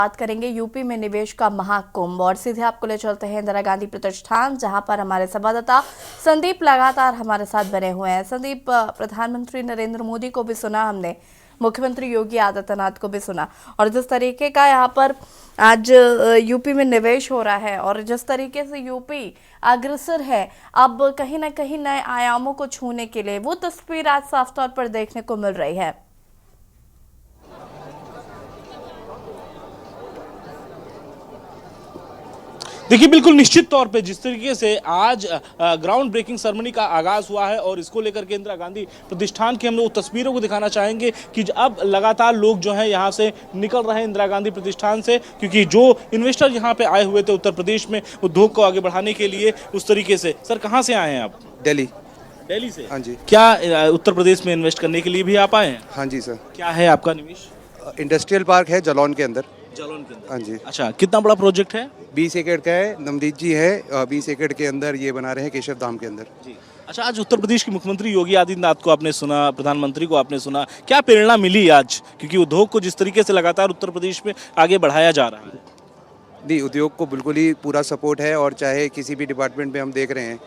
बात करेंगे यूपी में निवेश का महाकुंभ और सीधे आपको ले चलते हैं इंदिरा गांधी प्रतिष्ठान, जहां पर हमारे संवाददाता संदीप लगातार हमारे साथ बने हुए हैं। संदीप, प्रधानमंत्री नरेंद्र मोदी को भी सुना हमने, मुख्यमंत्री योगी आदित्यनाथ को भी सुना, और जिस तरीके का यहाँ पर आज यूपी में निवेश हो रहा है और जिस तरीके से यूपी अग्रसर है अब कहीं ना कहीं नए आयामों को छूने के लिए, वो तस्वीर आज साफ तौर पर देखने को मिल रही है। देखिए, बिल्कुल निश्चित तौर पे जिस तरीके से आज ग्राउंड ब्रेकिंग सेरेमनी का आगाज हुआ है और इसको लेकर के इंदिरा गांधी प्रतिष्ठान की हम लोग तस्वीरों को दिखाना चाहेंगे कि अब लगातार लोग जो हैं यहाँ से निकल रहे हैं इंदिरा गांधी प्रतिष्ठान से, क्योंकि जो इन्वेस्टर यहाँ पे आए हुए थे उत्तर प्रदेश में उद्योग को आगे बढ़ाने के लिए, उस तरीके से। सर, कहाँ से आए हैं आप? दिल्ली से। हाँ जी। क्या उत्तर प्रदेश में इन्वेस्ट करने के लिए भी आप आए हैं? हाँ जी सर। क्या है आपका निवेश? इंडस्ट्रियल पार्क है जालौन के अंदर। जालौन के अंदर? हाँ जी। अच्छा, कितना बड़ा प्रोजेक्ट है? 20 एकड़ का है, नवदीप जी है। 20 एकड़ के अंदर ये बना रहे हैं केशव धाम के अंदर जी। अच्छा, आज उत्तर प्रदेश के मुख्यमंत्री योगी आदित्यनाथ को आपने सुना, प्रधानमंत्री को आपने सुना, क्या प्रेरणा मिली आज? क्योंकि उद्योग को जिस तरीके से लगातार उत्तर प्रदेश में आगे बढ़ाया जा रहा है। नहीं, उद्योग को बिल्कुल ही पूरा सपोर्ट है, और चाहे किसी भी डिपार्टमेंट में हम देख रहे हैं,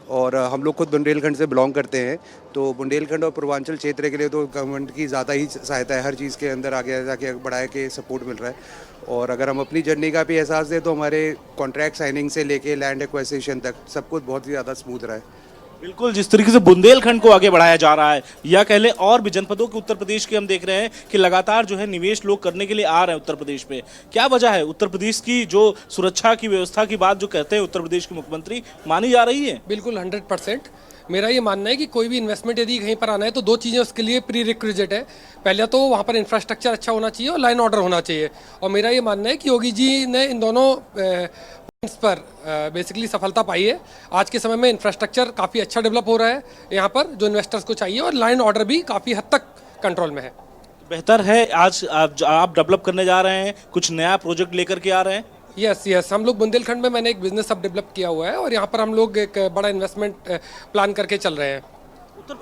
और हम लोग खुद बुंदेलखंड से बिलोंग करते हैं, तो बुंदेलखंड और पूर्वांचल क्षेत्र के लिए तो गवर्नमेंट की ज़्यादा ही सहायता है, हर चीज़ के अंदर आगे जाके बढ़ाए के सपोर्ट मिल रहा है। और अगर हम अपनी जर्नी का भी एहसास दें तो हमारे कॉन्ट्रैक्ट साइनिंग से लेके लैंड एक्विजिशन तक सब कुछ बहुत ही ज़्यादा स्मूथ रहा है। बिल्कुल, जिस तरीके से बुंदेलखंड को आगे बढ़ाया जा रहा है, या कह लें और भी जनपदों के उत्तर प्रदेश के हम देख रहे हैं कि लगातार जो है निवेश लोग करने के लिए आ रहे हैं उत्तर प्रदेश में। क्या वजह है? उत्तर प्रदेश की जो सुरक्षा की व्यवस्था की बात जो कहते हैं उत्तर प्रदेश के मुख्यमंत्री, मानी जा रही है? बिल्कुल 100%। मेरा ये मानना है कि कोई भी इन्वेस्टमेंट यदि कहीं पर आना है तो दो चीज़ें उसके लिए प्री रिक्विजिट है। पहले तो वहाँ पर इंफ्रास्ट्रक्चर अच्छा होना चाहिए और लाइन ऑर्डर होना चाहिए, और मेरा ये मानना है कि योगी जी ने इन दोनों पर बेसिकली सफलता पाई है। आज के समय में इंफ्रास्ट्रक्चर काफ़ी अच्छा डेवलप हो रहा है यहाँ पर जो इन्वेस्टर्स को चाहिए, और लाइन ऑर्डर भी काफ़ी हद तक कंट्रोल में है। बेहतर है। आज आप डेवलप करने जा रहे हैं, कुछ नया प्रोजेक्ट लेकर के आ रहे हैं? यस, हम लोग बुंदेलखंड में मैंने एक बिजनेस अब डेवलप किया हुआ है, और यहाँ पर हम लोग एक बड़ा इन्वेस्टमेंट प्लान करके चल रहे हैं।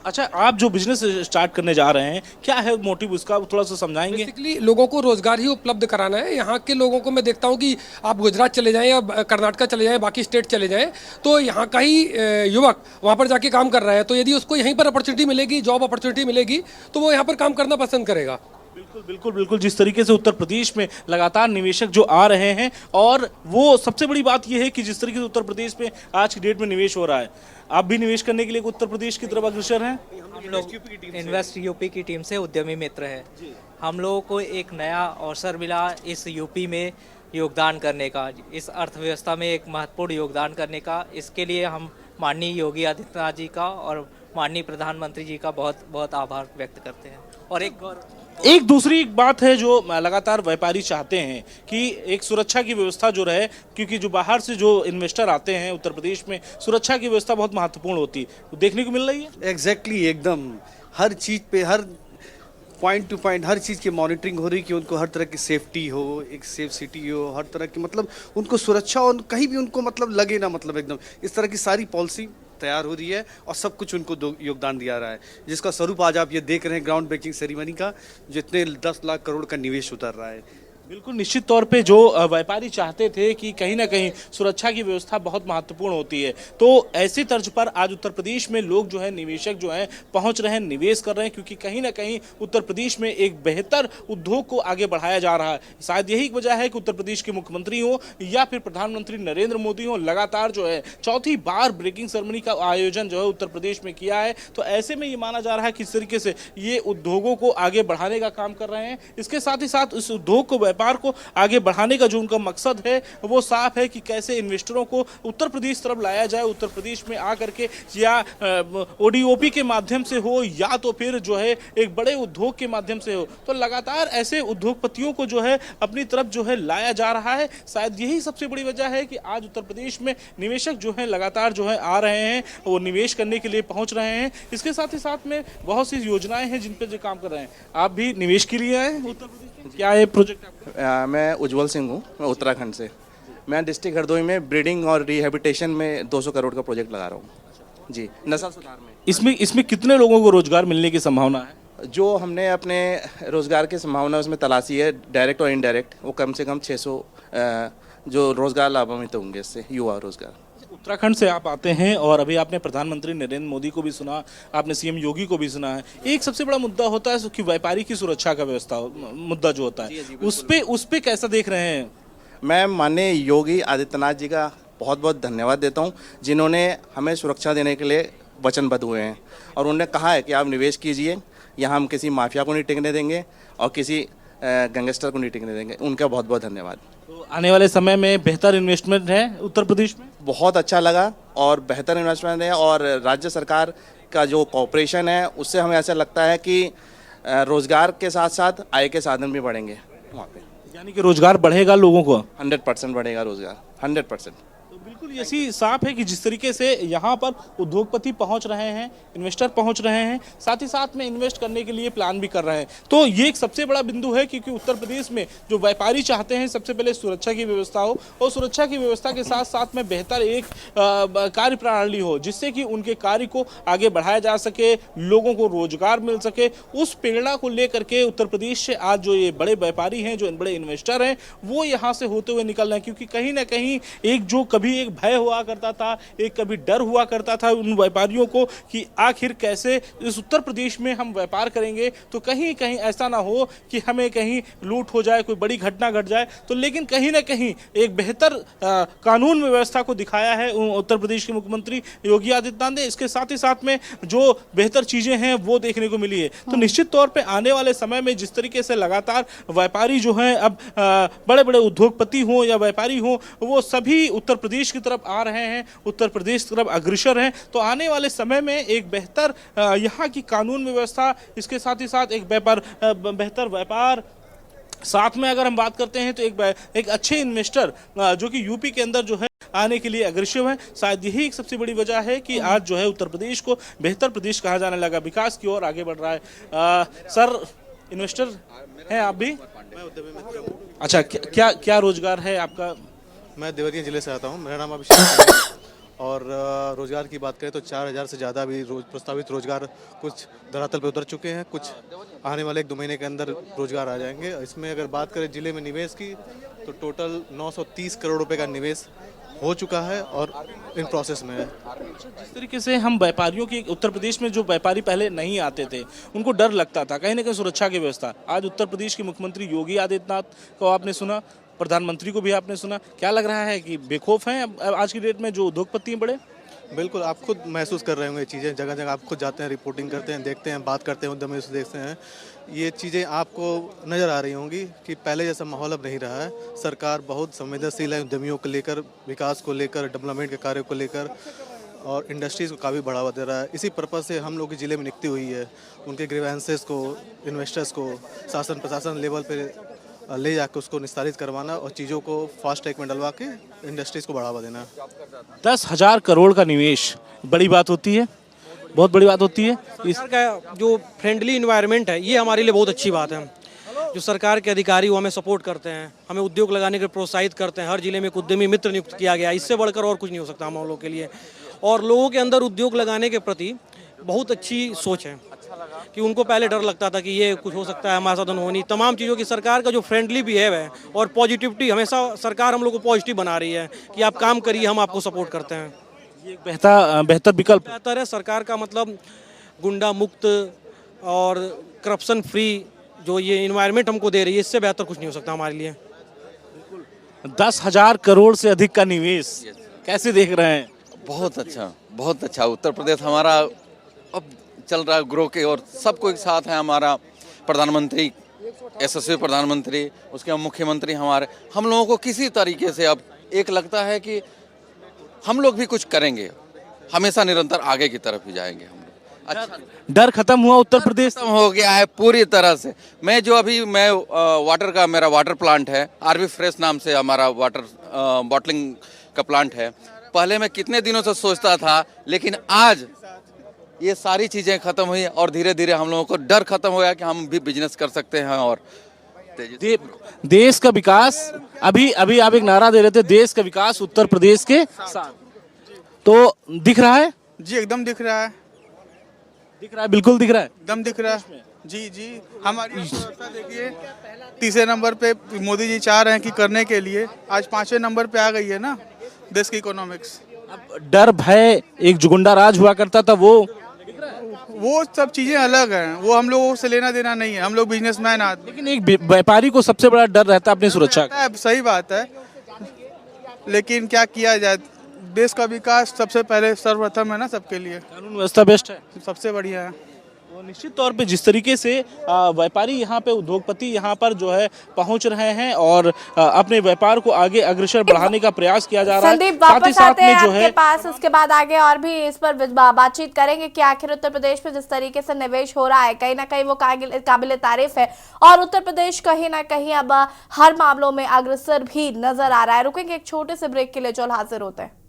अच्छा, आप जो बिजनेस स्टार्ट करने जा रहे हैं, क्या है मोटिव उसका, थोड़ा सा समझाएंगे? बेसिकली लोगों को रोजगार ही उपलब्ध कराना है। यहाँ के लोगों को मैं देखता हूँ कि आप गुजरात चले जाएं या कर्नाटक चले जाएं, बाकी स्टेट चले जाएं, तो यहाँ का ही युवक वहाँ पर जाके काम कर रहा है, तो यदि उसको यहीं पर अपॉर्चुनिटी मिलेगी, जॉब अपॉर्चुनिटी मिलेगी, तो वो यहाँ पर काम करना पसंद करेगा। बिल्कुल, जिस तरीके से उत्तर प्रदेश में लगातार निवेशक जो आ रहे हैं, और वो सबसे बड़ी बात यह है कि जिस तरीके से उत्तर प्रदेश में आज की डेट में निवेश हो रहा है, आप भी निवेश करने के लिए उत्तर प्रदेश की तरफ अग्रसर हैं? हम लोग इन्वेस्ट यूपी की टीम से उद्यमी मित्र हैं। हम लोगों को एक नया अवसर मिला इस यूपी में योगदान करने का, इस अर्थव्यवस्था में एक महत्वपूर्ण योगदान करने का। इसके लिए हम माननीय योगी आदित्यनाथ जी का और माननीय प्रधानमंत्री जी का बहुत बहुत आभार व्यक्त करते हैं। और एक दूसरी बात है जो लगातार व्यापारी चाहते हैं कि एक सुरक्षा की व्यवस्था जो रहे, क्योंकि जो बाहर से जो इन्वेस्टर आते हैं उत्तर प्रदेश में, सुरक्षा की व्यवस्था बहुत महत्वपूर्ण होती है, तो देखने को मिल रही है। एग्जैक्टली एकदम हर चीज़ पे, हर पॉइंट टू पॉइंट हर चीज़ की मॉनिटरिंग हो रही कि उनको हर तरह की सेफ्टी हो, एक सेफ सिटी हो, हर तरह की मतलब उनको सुरक्षा, और कहीं भी उनको मतलब लगे ना, मतलब एकदम इस तरह की सारी पॉलिसी तैयार हो रही है, और सब कुछ उनको योगदान दिया रहा है, जिसका स्वरूप आज आप ये देख रहे हैं ग्राउंड ब्रेकिंग सेरेमनी का, जितने 10 लाख करोड़ का निवेश उतर रहा है। बिल्कुल निश्चित तौर पे जो व्यापारी चाहते थे कि कहीं ना कहीं सुरक्षा की व्यवस्था बहुत महत्वपूर्ण होती है, तो ऐसी तर्ज पर आज उत्तर प्रदेश में लोग जो है, निवेशक जो है पहुंच रहे हैं, निवेश कर रहे हैं, क्योंकि कहीं ना कहीं उत्तर प्रदेश में एक बेहतर उद्योग को आगे बढ़ाया जा रहा है। शायद यही वजह है कि उत्तर प्रदेश के मुख्यमंत्री हो या फिर प्रधानमंत्री नरेंद्र मोदी हो, लगातार जो है चौथी बार ब्रेकिंग सेरेमनी का आयोजन जो है उत्तर प्रदेश में किया है। तो ऐसे में ये माना जा रहा है कि इस तरीके से ये उद्योगों को आगे बढ़ाने का काम कर रहे हैं। इसके साथ ही साथ इस उद्योग को, व्यापार को आगे बढ़ाने का जो उनका मकसद है वो साफ है कि कैसे इन्वेस्टरों को उत्तर प्रदेश तरफ लाया जाए, उत्तर प्रदेश में आकर के या ओडीओपी के माध्यम से हो, या तो फिर जो है एक बड़े उद्योग के माध्यम से हो। तो लगातार ऐसे उद्योगपतियों को जो है अपनी तरफ जो है लाया जा रहा है। शायद यही सबसे बड़ी वजह है कि आज उत्तर प्रदेश में निवेशक जो है लगातार जो है आ रहे हैं, वो निवेश करने के लिए पहुंच रहे हैं। इसके साथ ही साथ में बहुत सी योजनाएं हैं जिन पर जो काम कर रहे हैं। आप भी निवेश के लिए आए हैं उत्तर प्रदेश में? क्या है प्रोजेक्ट आपका? मैं उज्जवल सिंह हूँ, मैं उत्तराखंड से। मैं डिस्ट्रिक्ट हरदोई में ब्रीडिंग और रिहेबिटेशन में 200 करोड़ का प्रोजेक्ट लगा रहा हूँ जी, नस्ल सुधार में। इसमें कितने लोगों को रोजगार मिलने की संभावना है? जो हमने अपने रोज़गार की संभावना उसमें तलाशी है, डायरेक्ट और इनडायरेक्ट, वो कम से कम 600 जो रोज़गार लाभान्वित होंगे इससे, युवा रोज़गार। उत्तराखंड से आप आते हैं और अभी आपने प्रधानमंत्री नरेंद्र मोदी को भी सुना, आपने सीएम योगी को भी सुना है। एक सबसे बड़ा मुद्दा होता है कि व्यापारी की सुरक्षा का व्यवस्था मुद्दा जो होता है, उस पे कैसा देख रहे हैं? मैं माननीय योगी आदित्यनाथ जी का बहुत बहुत धन्यवाद देता हूं, जिन्होंने हमें सुरक्षा देने के लिए वचनबद्ध हुए हैं और उन्होंने कहा है कि आप निवेश कीजिए, यहाँ हम किसी माफिया को नहीं टिकने देंगे और किसी गैंगस्टर को नहीं टिकने देंगे। उनका बहुत बहुत धन्यवाद। तो आने वाले समय में बेहतर इन्वेस्टमेंट है उत्तर प्रदेश में? बहुत अच्छा लगा और बेहतर इन्वेस्टमेंट है, और राज्य सरकार का जो कॉपरेशन है उससे हमें ऐसा लगता है कि रोज़गार के साथ साथ आय के साधन भी बढ़ेंगे वहाँ पे। यानी कि रोजगार बढ़ेगा लोगों को? 100% बढ़ेगा रोज़गार, 100%। तो बिल्कुल ऐसी साफ है कि जिस तरीके से यहाँ पर उद्योगपति पहुँच रहे हैं, इन्वेस्टर पहुँच रहे हैं, साथ ही साथ में इन्वेस्ट करने के लिए प्लान भी कर रहे हैं, तो ये एक सबसे बड़ा बिंदु है क्योंकि उत्तर प्रदेश में जो व्यापारी चाहते हैं सबसे पहले सुरक्षा की व्यवस्था हो, और सुरक्षा की व्यवस्था के साथ साथ में बेहतर एक कार्य प्रणाली हो जिससे कि उनके कार्य को आगे बढ़ाया जा सके, लोगों को रोजगार मिल सके। उस प्रेरणा को लेकर के उत्तर प्रदेश से आज जो ये बड़े व्यापारी हैं, जो बड़े इन्वेस्टर हैं, वो यहाँ से होते हुए निकल रहे हैं, क्योंकि कहीं ना कहीं एक जो कभी एक भय हुआ करता था, एक कभी डर हुआ करता था उन व्यापारियों को कि आखिर कैसे इस उत्तर प्रदेश में हम व्यापार करेंगे तो कहीं कहीं ऐसा ना हो कि हमें कहीं लूट हो जाए, कोई बड़ी घटना घट जाए। तो लेकिन कहीं ना कहीं एक बेहतर कानून व्यवस्था को दिखाया है उत्तर प्रदेश के मुख्यमंत्री योगी आदित्यनाथ ने। इसके साथ ही साथ में जो बेहतर चीजें हैं वो देखने को मिली है। तो निश्चित तौर पर आने वाले समय में जिस तरीके से लगातार व्यापारी जो हैं, अब बड़े बड़े उद्योगपति हों या व्यापारी हों, वो सभी उत्तर प्रदेश की तरफ आ रहे हैं, उत्तर प्रदेश की तरफ अग्रसर हैं। तो आने वाले समय में एक बेहतर यहाँ की कानून व्यवस्था, इसके साथ ही साथ एक बेहतर व्यापार, साथ में अगर हम बात करते हैं तो एक अच्छे इन्वेस्टर जो कि यूपी के अंदर जो है आने के लिए अग्रसर है। शायद यही एक सबसे बड़ी वजह है कि आज जो है उत्तर प्रदेश को बेहतर प्रदेश कहा जाने लगा, विकास की ओर आगे बढ़ रहा है। सर, इन्वेस्टर हैं आप भी? अच्छा, क्या रोजगार है आपका? मैं देवरिया ज़िले से आता हूँ। मेरा नाम अभिषेक है और रोज़गार की बात करें तो 4000 से ज़्यादा अभी प्रस्तावित रोज़गार कुछ धरातल पे उतर चुके हैं, कुछ आने वाले 1-2 महीने के अंदर रोज़गार आ जाएंगे। इसमें अगर बात करें ज़िले में निवेश की तो टोटल 930 करोड़ रुपए का निवेश हो चुका है और इन प्रोसेस में है। जिस तरीके से हम व्यापारियों की, उत्तर प्रदेश में जो व्यापारी पहले नहीं आते थे उनको डर लगता था कहीं ना कहीं सुरक्षा की व्यवस्था, आज उत्तर प्रदेश के मुख्यमंत्री योगी आदित्यनाथ को आपने सुना, प्रधानमंत्री को भी आपने सुना, क्या लग रहा है कि बेखौफ हैं आज की डेट में जो उद्योगपति हैं बड़े? बिल्कुल, आप खुद महसूस कर रहे होंगे ये चीज़ें, जगह जगह आप खुद जाते हैं, रिपोर्टिंग करते हैं, देखते हैं, बात करते हैं, उद्यमियों से देखते हैं, ये चीज़ें आपको नज़र आ रही होंगी कि पहले जैसा माहौल अब नहीं रहा है। सरकार बहुत संवेदनशील है उद्यमियों को लेकर, विकास को लेकर, डेवलपमेंट के कार्यों को लेकर, और इंडस्ट्रीज़ को काफ़ी बढ़ावा दे रहा है। इसी पर्पज़ से हम लोग के ज़िले में निकती हुई है, उनके ग्रीवेंसेस को, इन्वेस्टर्स को शासन प्रशासन लेवल पर ले जाकर उसको निस्तारित करवाना और चीज़ों को फास्ट ट्रैक में डलवा के इंडस्ट्रीज़ को बढ़ावा देना। 10,000 करोड़ का निवेश बड़ी बात होती है, बहुत बड़ी बात होती है। सरकार का जो फ्रेंडली इन्वायरमेंट है ये हमारे लिए बहुत अच्छी बात है। जो सरकार के अधिकारी वो हमें सपोर्ट करते हैं, हमें उद्योग लगाने के प्रोत्साहित करते हैं। हर जिले में एक उद्यमी मित्र नियुक्त किया गया, इससे बढ़कर और कुछ नहीं हो सकता हम लोगों के लिए। और लोगों के अंदर उद्योग लगाने के प्रति बहुत अच्छी सोच है कि उनको पहले डर लगता था कि ये कुछ हो सकता है, हमारे साथ हो नहीं। तमाम चीज़ों की सरकार का जो फ्रेंडली बिहेव है और पॉजिटिविटी, हमेशा सरकार हम लोग को पॉजिटिव बना रही है कि आप काम करिए, हम आपको सपोर्ट करते हैं। ये एक बेहतर विकल्प बेहतर है। सरकार का मतलब गुंडा मुक्त और करप्शन फ्री जो ये इन्वायरमेंट हमको दे रही है, इससे बेहतर कुछ नहीं हो सकता हमारे लिए। 10,000 करोड़ से अधिक का निवेश कैसे देख रहे हैं? बहुत अच्छा, बहुत अच्छा। उत्तर प्रदेश हमारा अब चल रहा है ग्रो के, और सब कोई साथ है हमारा। प्रधानमंत्री, यशस्वी प्रधानमंत्री, उसके मुख्यमंत्री हमारे, हम लोगों को किसी तरीके से अब एक लगता है कि हम लोग भी कुछ करेंगे, हमेशा निरंतर आगे की तरफ ही जाएंगे हम लोग। अच्छा, डर खत्म हुआ उत्तर प्रदेश? खत्म हो गया है पूरी तरह से। मैं वाटर का, मेरा वाटर प्लांट है, आरवी फ्रेश नाम से हमारा वाटर बॉटलिंग का प्लांट है। पहले मैं कितने दिनों से सोचता था, लेकिन आज ये सारी चीज़ें खत्म हुई और धीरे धीरे हम लोगों को डर खत्म हो गया कि हम भी बिजनेस कर सकते हैं। और देश का विकास, अभी आप एक नारा दे रहे थे, देश का विकास उत्तर प्रदेश के साथ, तो दिख रहा है? जी एकदम दिख रहा है, बिल्कुल दिख रहा है, एकदम दिख रहा है। जी हमारी व्यवस्था देखिए, तीसरे नंबर पे मोदी जी चाह रहे हैं कि करने के लिए, आज 5वें नंबर पे आ गई है ना देश की इकोनॉमिक्स। अब डर भय एक जुगुंडा राज हुआ करता था, वो सब चीजें अलग हैं, वो हम लोगों से लेना देना नहीं है, हम लोग बिजनेसमैन आदमी। लेकिन एक व्यापारी को सबसे बड़ा डर रहता है अपनी सुरक्षा का। सही बात है, लेकिन क्या किया जाए, देश का विकास सबसे पहले सर्वप्रथम है ना सबके लिए। कानून व्यवस्था बेस्ट है, सबसे बढ़िया है। तो निश्चित तौर पे जिस तरीके से व्यापारी यहाँ पे, उद्योगपति यहाँ पर जो है पहुंच रहे हैं और अपने व्यापार को आगे अग्रसर बढ़ाने का प्रयास किया जा रहा है। संदीप, वापस आते हैं आपके पास, उसके बाद आगे और भी इस पर बातचीत करेंगे कि आखिर उत्तर प्रदेश में जिस तरीके से निवेश हो रहा है, कहीं ना कहीं वो काबिल तारीफ है और उत्तर प्रदेश कहीं ना कहीं अब हर मामलों में अग्रसर भी नजर आ रहा है। रुकेंगे एक छोटे से ब्रेक के लिए, जो हाजिर होते हैं।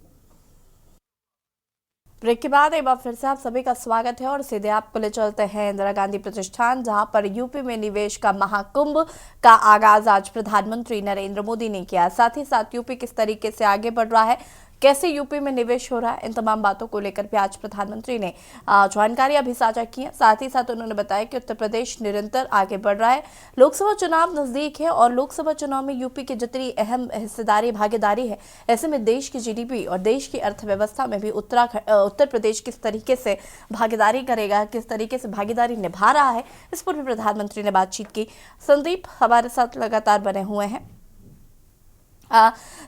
ब्रेक के बाद एक बार फिर से आप सभी का स्वागत है और सीधे आपको ले चलते हैं इंदिरा गांधी प्रतिष्ठान, जहां पर यूपी में निवेश का महाकुंभ का आगाज आज प्रधानमंत्री नरेंद्र मोदी ने किया। साथ ही साथ यूपी किस तरीके से आगे बढ़ रहा है, कैसे यूपी में निवेश हो रहा है, इन तमाम बातों को लेकर भी आज प्रधानमंत्री ने जानकारियां भी साझा की हैं। साथ ही साथ उन्होंने बताया कि उत्तर प्रदेश निरंतर आगे बढ़ रहा है, लोकसभा चुनाव नजदीक है और लोकसभा चुनाव में यूपी की जितनी अहम हिस्सेदारी भागीदारी है, ऐसे में देश की जीडीपी और देश की अर्थव्यवस्था में भी उत्तर प्रदेश किस तरीके से भागीदारी करेगा, किस तरीके से भागीदारी निभा रहा है, इस पर भी प्रधानमंत्री ने बातचीत की। संदीप हमारे साथ लगातार बने हुए हैं।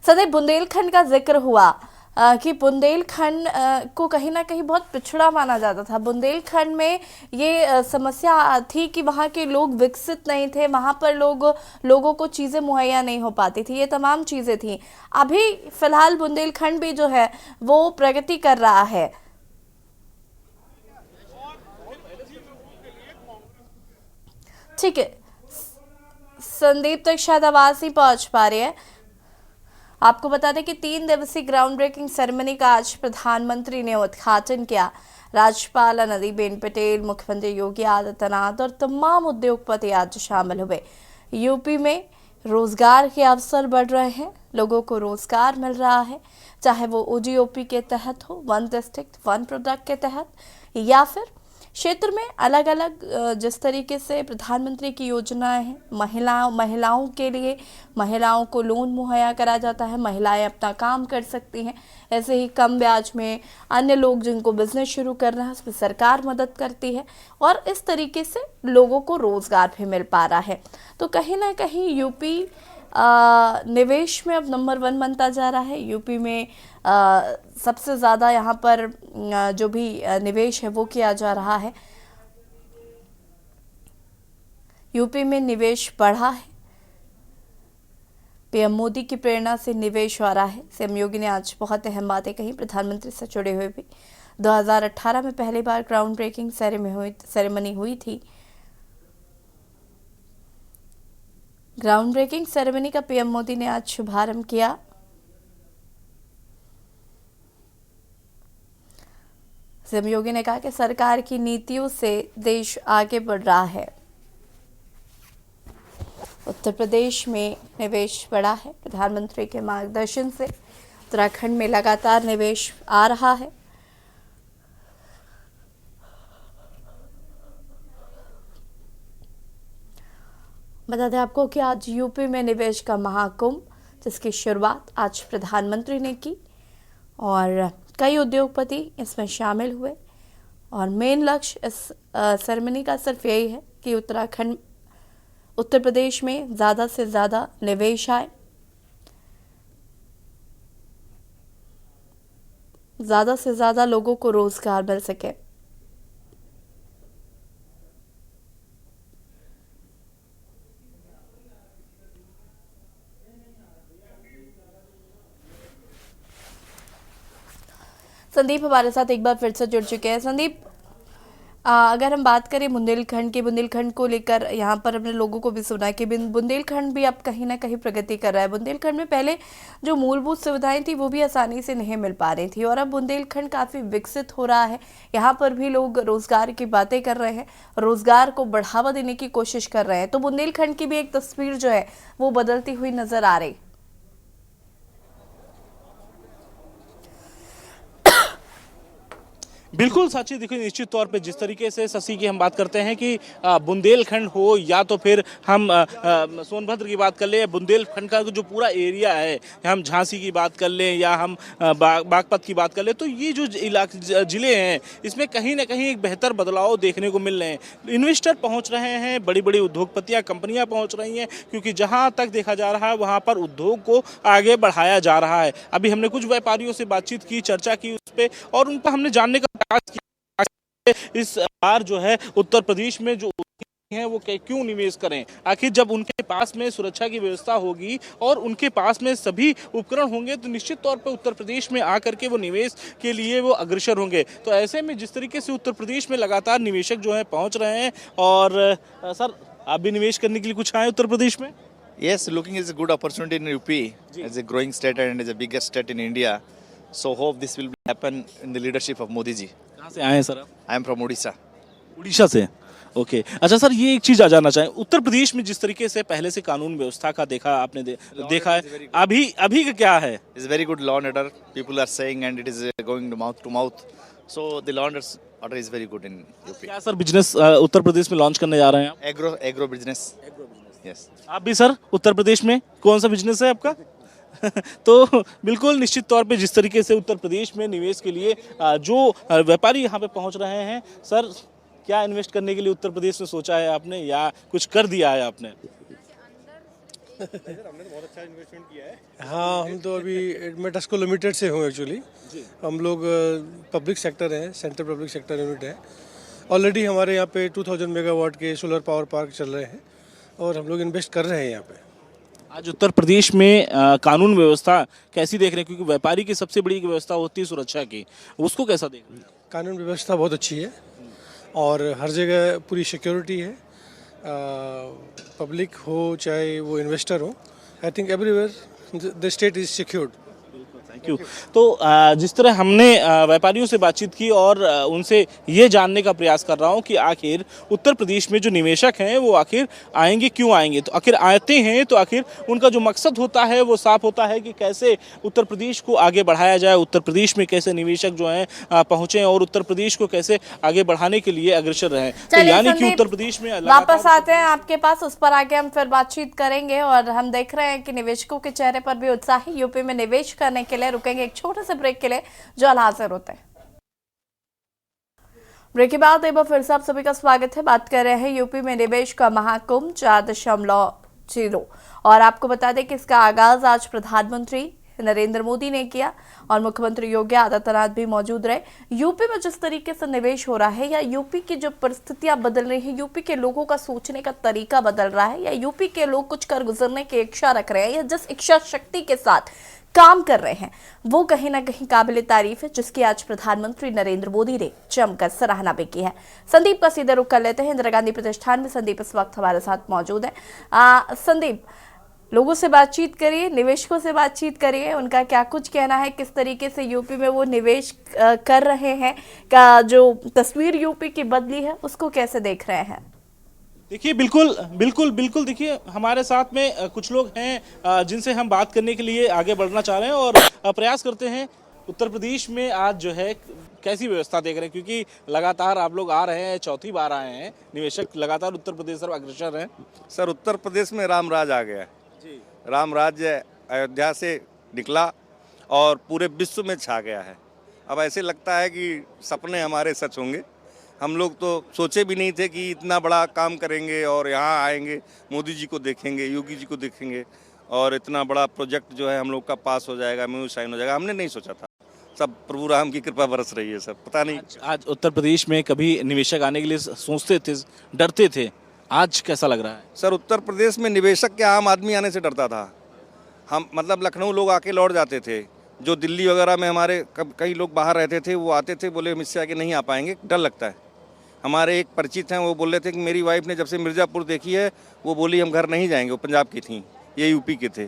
सदैव बुंदेलखंड का जिक्र हुआ कि बुंदेलखंड को कहीं ना कहीं बहुत पिछड़ा माना जाता था। बुंदेलखंड में ये समस्या थी कि वहाँ के लोग विकसित नहीं थे, वहाँ पर लोगों को चीज़ें मुहैया नहीं हो पाती थी, ये तमाम चीज़ें थी। अभी फिलहाल बुंदेलखंड भी जो है वो प्रगति कर रहा है। ठीक है संदीप, तक शायद आवाज नहीं पहुंच पा रही है। आपको बता दें कि 3 दिवसीय ग्राउंड ब्रेकिंग सेरेमनी का आज प्रधानमंत्री ने उद्घाटन किया। राज्यपाल आनंदीबेन पटेल, मुख्यमंत्री योगी आदित्यनाथ और तमाम उद्योगपति आज शामिल हुए। यूपी में रोजगार के अवसर बढ़ रहे हैं, लोगों को रोजगार मिल रहा है, चाहे वो ओजीओपी के तहत हो, वन डिस्ट्रिक्ट वन प्रोडक्ट के तहत, या फिर क्षेत्र में अलग अलग जिस तरीके से प्रधानमंत्री की योजनाएं हैं, महिलाओं के लिए महिलाओं को लोन मुहैया कराया जाता है, महिलाएं अपना काम कर सकती हैं। ऐसे ही कम ब्याज में अन्य लोग जिनको बिजनेस शुरू करना है उसमें सरकार मदद करती है और इस तरीके से लोगों को रोजगार भी मिल पा रहा है। तो कहीं ना कहीं यूपी निवेश में अब नंबर 1 बनता जा रहा है। यूपी में सबसे ज़्यादा यहाँ पर जो भी निवेश है वो किया जा रहा है। यूपी में निवेश बढ़ा है, पीएम मोदी की प्रेरणा से निवेश हो रहा है। सीएम योगी ने आज बहुत अहम बातें कही, प्रधानमंत्री से जुड़े हुए भी। 2018 में पहली बार ग्राउंड ब्रेकिंग सेरेमनी हुई थी। ग्राउंड ब्रेकिंग सेरेमनी का पीएम मोदी ने आज शुभारंभ किया। सीएम योगी ने कहा कि सरकार की नीतियों से देश आगे बढ़ रहा है। उत्तर प्रदेश में निवेश बढ़ा है, प्रधानमंत्री के मार्गदर्शन से उत्तराखंड में लगातार निवेश आ रहा है। बता दें आपको कि आज यूपी में निवेश का महाकुंभ, जिसकी शुरुआत आज प्रधानमंत्री ने की और कई उद्योगपति इसमें शामिल हुए और मेन लक्ष्य इस सेरेमनी का सिर्फ यही है कि उत्तर प्रदेश में ज़्यादा से ज़्यादा निवेश आए, ज़्यादा से ज़्यादा लोगों को रोजगार मिल सके। संदीप हमारे साथ एक बार फिर से जुड़ चुके हैं। संदीप, अगर हम बात करें बुंदेलखंड को लेकर, यहाँ पर हमने लोगों को भी सुना कि बुंदेलखंड भी अब कहीं ना कहीं प्रगति कर रहा है। बुंदेलखंड में पहले जो मूलभूत सुविधाएं थी वो भी आसानी से नहीं मिल पा रही थी और अब बुंदेलखंड काफ़ी विकसित हो रहा है। यहाँ पर भी लोग रोजगार की बातें कर रहे हैं, रोजगार को बढ़ावा देने की कोशिश कर रहे हैं। तो बुंदेलखंड की भी एक तस्वीर जो है वो बदलती हुई नजर आ रही। बिल्कुल साची, देखिए निश्चित तौर पे जिस तरीके से शशि की हम बात करते हैं कि बुंदेलखंड हो या तो फिर हम सोनभद्र की बात कर लें, बुंदेलखंड का जो पूरा एरिया है, हम झांसी की बात कर लें या हम बागपत की बात कर लें, तो ये जो जिले हैं इसमें कहीं ना कहीं एक बेहतर बदलाव देखने को मिल रहे हैं। इन्वेस्टर पहुंच रहे हैं, बड़ी बड़ी उद्योगपतियां, कंपनियां पहुंच रही हैं, क्योंकि जहां तक देखा जा रहा है वहां पर उद्योग को आगे बढ़ाया जा रहा है। अभी हमने कुछ व्यापारियों से बातचीत की, चर्चा की उस पर, और उनका हमने जानने का प्रयास किया इस बार जो है उत्तर प्रदेश में जो हैं वो क्यों निवेश करें। आखिर जब उनके पास में सुरक्षा की व्यवस्था होगी और उनके पास में सभी उपकरण होंगे तो निश्चित तौर पर उत्तर प्रदेश में आकर के वो निवेश के लिए वो अग्रसर होंगे। तो ऐसे में जिस तरीके से उत्तर प्रदेश में लगातार निवेशक जो है पहुंच रहे हैं, और सर आप भी निवेश करने के लिए कुछ आए उत्तर प्रदेश में? Yes, looking is a good opportunity in UP as a growing state and as the biggest state in India. So hope this will happen in the leadership of Modi ji. कहाँ से आए हैं सर आप? I am from Odisha. Orissa से। Okay, अच्छा sir, ये एक चीज आ जाना चाहें, उत्तर प्रदेश में जिस तरीके से पहले से कानून व्यवस्था का देखा आपने देखा है, अभी का क्या है? It's very good law and order. People are saying and it is going mouth to mouth. So the law and order is very good in UP. क्या सर बिजनेस उत्तर प्रदेश में लॉन्च करने जा रहे हैं आप? Agro business. Yes. आप भी sir Uttar Pradesh में कौन सा बिजनेस है आपका? तो बिल्कुल निश्चित तौर पे जिस तरीके से उत्तर प्रदेश में निवेश के लिए जो व्यापारी यहाँ पे पहुँच रहे हैं, सर क्या इन्वेस्ट करने के लिए उत्तर प्रदेश में सोचा है आपने या कुछ कर दिया है आपने? हमने तो बहुत अच्छा इन्वेस्टमेंट किया है। हाँ, हम तो अभी मेटास्को लिमिटेड से हूँ एक्चुअली। हम लोग पब्लिक सेक्टर हैं, सेंट्रल पब्लिक सेक्टर यूनिट है। ऑलरेडी हमारे यहाँ पे 2000 मेगावाट के सोलर पावर पार्क चल रहे हैं और हम लोग इन्वेस्ट कर रहे हैं यहाँ पे। आज उत्तर प्रदेश में कानून व्यवस्था कैसी देख रहे हैं, क्योंकि व्यापारी की सबसे बड़ी व्यवस्था होती है सुरक्षा की, उसको कैसा देख रहे हैं? कानून व्यवस्था बहुत अच्छी है और हर जगह पूरी सिक्योरिटी है, पब्लिक हो चाहे वो इन्वेस्टर हो, I think everywhere the state is secured. Thank you. तो जिस तरह हमने व्यापारियों से बातचीत की और उनसे ये जानने का प्रयास कर रहा हूँ कि आखिर उत्तर प्रदेश में जो निवेशक हैं वो आखिर आएंगे, क्यों आएंगे, तो आखिर आते हैं तो आखिर उनका जो मकसद होता है वो साफ होता है कि कैसे उत्तर प्रदेश को आगे बढ़ाया जाए, उत्तर प्रदेश में कैसे निवेशक जो हैं पहुँचे और उत्तर प्रदेश को कैसे आगे बढ़ाने के लिए अग्रसर रहें। तो यानी कि उत्तर प्रदेश में वापस आते हैं आपके पास, उस पर आगे हम फिर बातचीत करेंगे। और हम देख रहे हैं कि निवेशकों के चेहरे पर भी उत्साह है। यूपी में निवेश करने के लिए रुकेंगे एक छोटे से ब्रेक के लिए, जो हाजिर होते हैं। ब्रेक के बाद एक बार फिर से आप सभी का स्वागत है। बात कर रहे हैं यूपी में निवेश का महाकुंभ 4.0, और आपको बता दें कि इसका आगाज आज प्रधानमंत्री नरेंद्र मोदी ने किया और मुख्यमंत्री योगी आदित्यनाथ भी मौजूद रहे। यूपी में जिस तरीके से निवेश हो रहा है, या यूपी की जो परिस्थितियां बदल रही हैं, यूपी के लोगों का सोचने का तरीका बदल रहा है, या यूपी के लोग कुछ कर गुजरने की इच्छा रख रहे हैं, या जिस इच्छा शक्ति के साथ काम कर रहे हैं, वो कहीं ना कहीं काबिल तारीफ है, जिसकी आज प्रधानमंत्री नरेंद्र मोदी ने जमकर सराहना भी की है। संदीप का सीधा रुख कर लेते हैं। इंदिरा गांधी प्रतिष्ठान में संदीप इस वक्त हमारे साथ मौजूद है। संदीप, लोगों से बातचीत करिए, निवेशकों से बातचीत करिए, उनका क्या कुछ कहना है, किस तरीके से यूपी में वो निवेश कर रहे हैं, का जो तस्वीर यूपी की बदली है उसको कैसे देख रहे हैं? देखिए बिल्कुल देखिए हमारे साथ में कुछ लोग हैं जिनसे हम बात करने के लिए आगे बढ़ना चाह रहे हैं और प्रयास करते हैं। उत्तर प्रदेश में आज जो है कैसी व्यवस्था देख रहे हैं, क्योंकि लगातार आप लोग आ रहे हैं, चौथी बार आए हैं, निवेशक लगातार उत्तर प्रदेश पर अग्रसर हैं। सर, उत्तर प्रदेश में राम राज आ गया है। राम राज्य अयोध्या से निकला और पूरे विश्व में छा गया है। अब ऐसे लगता है कि सपने हमारे सच होंगे। हम लोग तो सोचे भी नहीं थे कि इतना बड़ा काम करेंगे और यहाँ आएंगे, मोदी जी को देखेंगे, योगी जी को देखेंगे और इतना बड़ा प्रोजेक्ट जो है हम लोग का पास हो जाएगा, म्यूज साइन हो जाएगा। हमने नहीं सोचा था। सब प्रभु राम की कृपा बरस रही है। सब पता नहीं आज उत्तर प्रदेश में कभी निवेशक आने के लिए सोचते थे, डरते थे, आज कैसा लग रहा है? सर, उत्तर प्रदेश में निवेशक क्या आम आदमी आने से डरता था। हम मतलब लखनऊ लोग आके लौट जाते थे, जो दिल्ली वगैरह में हमारे कई लोग बाहर रहते थे, वो आते थे, बोले हम इससे आगे नहीं आ पाएंगे, डर लगता है। हमारे एक परिचित हैं, वो बोल रहे थे कि मेरी वाइफ ने जब से मिर्ज़ापुर देखी है, वो बोली हम घर नहीं जाएंगे। वो पंजाब की थी, ये यूपी के थे।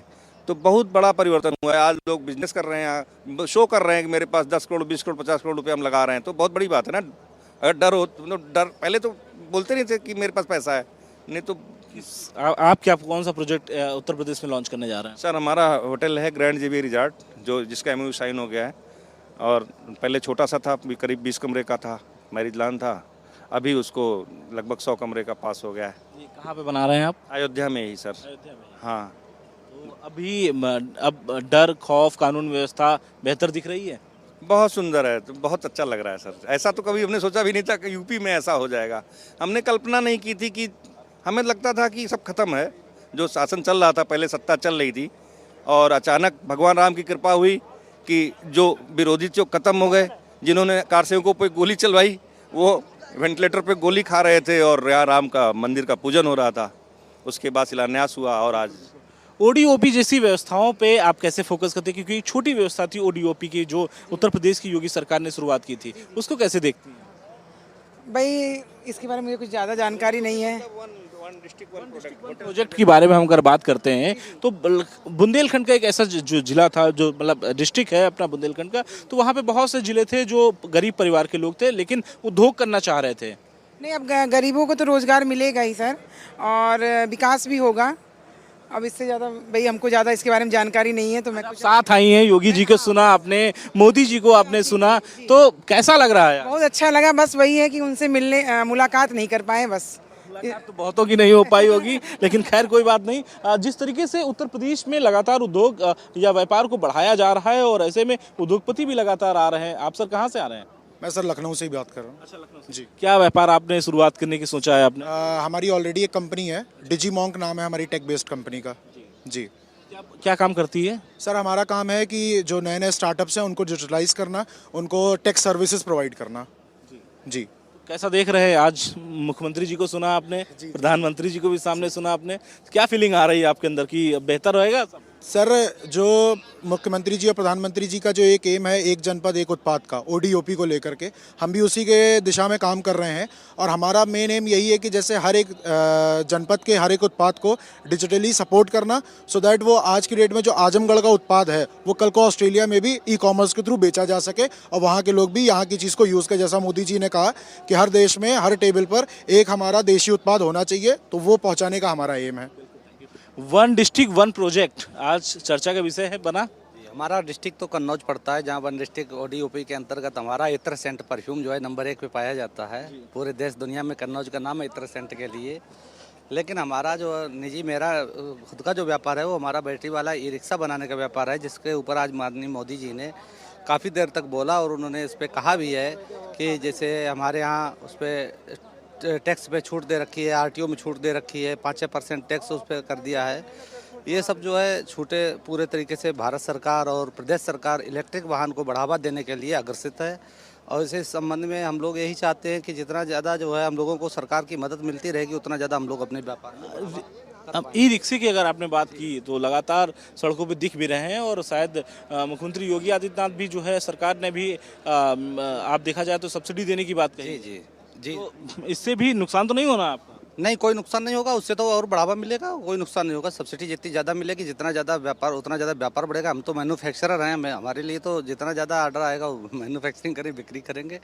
तो बहुत बड़ा परिवर्तन हुआ है। आज लोग बिजनेस कर रहे हैं, शो कर रहे हैं कि मेरे पास 10 करोड़ 20 करोड़ 50 करोड़ रुपये हम लगा रहे हैं। तो बहुत बड़ी बात है ना। अगर डर हो तो डर, पहले तो बोलते नहीं थे कि मेरे पास पैसा है, नहीं तो। आप क्या कौन सा प्रोजेक्ट उत्तर प्रदेश में लॉन्च करने जा रहे हैं? सर, हमारा होटल है ग्रैंड जेबी रिजॉर्ट, जो जिसका एमओयू साइन हो गया है। और पहले छोटा सा था, अभी करीब 20 कमरे का था, मैरिज लॉन था, अभी उसको लगभग 100 कमरे का पास हो गया है। ये कहाँ पे बना रहे हैं आप? अयोध्या में ही सर। हाँ, तो अभी अब डर खौफ कानून व्यवस्था बेहतर दिख रही है? बहुत सुंदर है, तो बहुत अच्छा लग रहा है सर। ऐसा तो कभी हमने सोचा भी नहीं था कि यूपी में ऐसा हो जाएगा। हमने कल्पना नहीं की थी, कि हमें लगता था कि सब खत्म है, जो शासन चल रहा था, पहले सत्ता चल रही थी, और अचानक भगवान राम की कृपा हुई कि जो विरोधी जो खत्म हो गए, जिन्होंने कारसेवकों पे गोली चलवाई वो वेंटिलेटर पे गोली खा रहे थे, और यहाँ राम का मंदिर का पूजन हो रहा था। उसके बाद शिलान्यास हुआ, और आज ओडीओपी जैसी व्यवस्थाओं पे आप कैसे फोकस करते हैं? क्योंकि एक छोटी व्यवस्था थी ओडीओपी की, जो उत्तर प्रदेश की योगी सरकार ने शुरुआत की थी, उसको कैसे देखती हैं? भाई इसके बारे में मुझे कुछ ज़्यादा जानकारी नहीं है। प्रोजेक्ट के बारे में हम अगर बात करते हैं तो बुंदेलखंड का एक ऐसा जो जिला था, जो मतलब डिस्ट्रिक्ट है अपना बुंदेलखंड का, तो वहाँ पे बहुत से जिले थे जो गरीब परिवार के लोग थे, लेकिन उद्योग करना चाह रहे थे। नहीं, अब गरीबों को तो रोज़गार मिलेगा ही सर, और विकास भी होगा। अब इससे ज़्यादा भाई हमको ज़्यादा इसके बारे में जानकारी नहीं है, तो मैं कुछ साथ आई हैं, योगी जी को सुना आपने, मोदी जी को आपने सुना, तो कैसा लग रहा है? बहुत अच्छा लगा। बस वही है कि उनसे मुलाकात नहीं कर पाए बस। तो बहुतों की नहीं हो पाई होगी, लेकिन खैर कोई बात नहीं। जिस तरीके से उत्तर प्रदेश में लगातार उद्योग या व्यापार को बढ़ाया जा रहा है, और ऐसे में उद्योगपति भी लगातार आ रहे हैं। आप सर कहाँ से आ रहे हैं? मैं सर लखनऊ से ही बात कर रहा हूँ। अच्छा, लखनऊ जी। क्या व्यापार आपने शुरुआत करने की सोचा है आपने? हमारी ऑलरेडी एक कंपनी है, डिजीमॉन्क नाम है हमारी टेक बेस्ड कंपनी का जी। क्या काम करती है सर? हमारा काम है कि जो नए नए स्टार्टअप्स हैं उनको डिजिटलाइज करना, उनको टेक सर्विसेज प्रोवाइड करना जी। कैसा देख रहे हैं? आज मुख्यमंत्री जी को सुना आपने, प्रधानमंत्री जी को भी सामने सुना आपने, क्या फीलिंग आ रही है आपके अंदर की बेहतर रहेगा? सर, जो मुख्यमंत्री जी और प्रधानमंत्री जी का जो एक एम है, एक जनपद एक उत्पाद का, ओडीओपी को लेकर के, हम भी उसी के दिशा में काम कर रहे हैं। और हमारा मेन एम यही है कि जैसे हर एक जनपद के हर एक उत्पाद को डिजिटली सपोर्ट करना, सो दैट वो आज की डेट में जो आजमगढ़ का उत्पाद है वो कल को ऑस्ट्रेलिया में भी ई कॉमर्स के थ्रू बेचा जा सके, और वहाँ के लोग भी यहाँ की चीज़ को यूज़ करें। जैसा मोदी जी ने कहा कि हर देश में हर टेबल पर एक हमारा देशी उत्पाद होना चाहिए, तो वो पहुँचाने का हमारा एम है। वन डिस्ट्रिक्ट वन प्रोजेक्ट आज चर्चा का विषय है बना। हमारा डिस्ट्रिक्ट तो कन्नौज पड़ता है, जहाँ वन डिस्ट्रिक्ट ओडीओपी के अंतर्गत हमारा इत्र सेंट परफ्यूम जो है नंबर 1 पे पाया जाता है। पूरे देश दुनिया में कन्नौज का नाम है इत्र सेंट के लिए। लेकिन हमारा जो निजी मेरा खुद का जो व्यापार है वो हमारा बैटरी वाला ई रिक्शा बनाने का व्यापार है, जिसके ऊपर आज माननीय मोदी जी ने काफ़ी देर तक बोला, और उन्होंने इस पर कहा भी है कि जैसे हमारे यहाँ उस पर टैक्स पे छूट दे रखी है, आरटीओ में छूट दे रखी है, 5% टैक्स उस पर कर दिया है। ये सब जो है छूटें पूरे तरीके से भारत सरकार और प्रदेश सरकार इलेक्ट्रिक वाहन को बढ़ावा देने के लिए अग्रसित है। और इस संबंध में हम लोग यही चाहते हैं कि जितना ज़्यादा जो है हम लोगों को सरकार की मदद मिलती रहेगी, उतना ज़्यादा हम लोग अपने व्यापार में। अब ई रिक्शे की अगर आपने बात की तो लगातार सड़कों पे दिख भी रहे हैं, और शायद मुख्यमंत्री योगी आदित्यनाथ भी जो है, सरकार ने भी आप देखा जाए तो सब्सिडी देने की बात कही। जी जी। तो इससे भी नुकसान तो नहीं होना आपका? नहीं, कोई नुकसान नहीं होगा, उससे तो और बढ़ावा मिलेगा, कोई नुकसान नहीं होगा। सब्सिडी जितनी ज़्यादा मिलेगी, जितना ज़्यादा व्यापार उतना ज़्यादा व्यापार बढ़ेगा। हम तो मैन्युफैक्चरर हैं, हमारे लिए तो जितना ज़्यादा ऑर्डर आएगा वो मैन्युफैक्चरिंग करें, बिक्री करेंगे।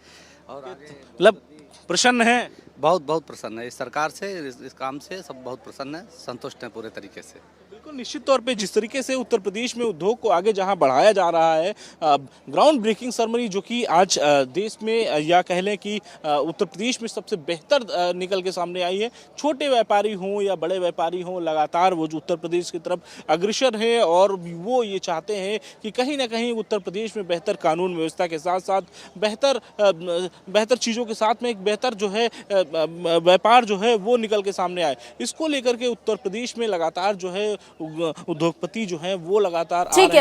और मतलब प्रसन्न है? बहुत प्रसन्न है इस सरकार से, इस काम से सब बहुत प्रसन्न है, संतुष्ट हैं पूरे तरीके से। बिल्कुल, निश्चित तौर पे जिस तरीके से उत्तर प्रदेश में उद्योग को आगे जहां बढ़ाया जा रहा है, ग्राउंड ब्रेकिंग सेरेमनी जो कि आज देश में या कह लें कि उत्तर प्रदेश में सबसे बेहतर निकल के सामने आई है। छोटे व्यापारी हों या बड़े व्यापारी हों, लगातार वो जो उत्तर प्रदेश की तरफ अग्रसर है, और वो ये चाहते हैं कि कहीं ना कहीं उत्तर प्रदेश में बेहतर कानून व्यवस्था के साथ साथ बेहतर चीज़ों के साथ में एक बेहतर जो है व्यापार जो है वो निकल के सामने आए। इसको लेकर के उत्तर प्रदेश में लगातार जो है उद्योगपति जो है वो लगातार आ रहे हैं।